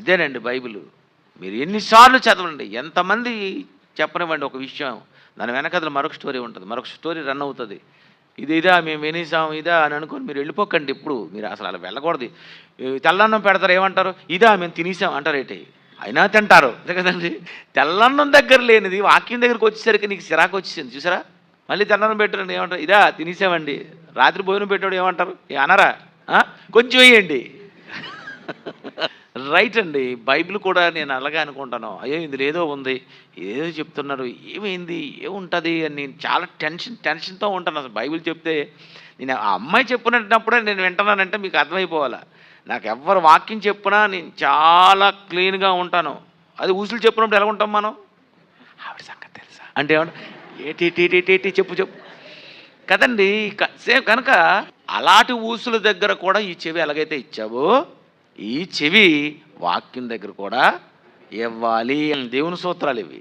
ఇదేనండి బైబిల్. మీరు ఎన్నిసార్లు చదవండి, ఎంతమంది చెప్పనివ్వండి ఒక విషయం, దాని వెనకాతల మరొక స్టోరీ ఉంటుంది, మరొక స్టోరీ రన్ అవుతుంది. ఇదా మేము వినేసాం ఇదా అని అనుకోని మీరు వెళ్ళిపోకండి. ఎప్పుడు మీరు అసలు అలా వెళ్ళకూడదు. తెల్లన్నం పెడతారు, ఏమంటారు? ఇదా మేము తినేసాం అంటారేంటి? అయినా తింటారు, అంతే కదండి. తెల్లన్నం దగ్గర లేనిది వాక్యం దగ్గరికి వచ్చేసరికి నీకు చిరాకు వచ్చేసింది చూసారా. మళ్ళీ తెల్లన్నం పెట్టారండి, ఏమంటారు? ఇదా తినేసామండి. రాత్రి భోజనం పెట్టాడు ఏమంటారు? అనరా? కొంచెం వేయండి. రైట్ అండి. బైబిల్ కూడా నేను అలాగే అనుకుంటాను. అయ్యో ఇందులో ఏదో ఉంది, ఏదో చెప్తున్నారు, ఏమైంది, ఏముంటుంది అని నేను చాలా టెన్షన్తో ఉంటాను. అసలు బైబిల్ చెప్తే నేను ఆ అమ్మాయి చెప్పినప్పుడే నేను వింటున్నానంటే మీకు అర్థమైపోవాలా. నాకు ఎవ్వరు వాక్యం చెప్పినా నేను చాలా క్లీన్గా ఉంటాను. అది ఊసులు చెప్పినప్పుడు ఎలా ఉంటాం మనం? ఆవిడ సంగతి తెలుసా అంటే ఏమంటే ఏటి చెప్పు చెప్పు కదండి. సేమ్ కనుక అలాంటి ఊసుల దగ్గర కూడా ఈ చెవి ఎలాగైతే ఇచ్చావో, ఈ చెవి వాక్యం దగ్గర కూడా ఇవ్వాలి. దేవుని సూత్రాలు ఇవి.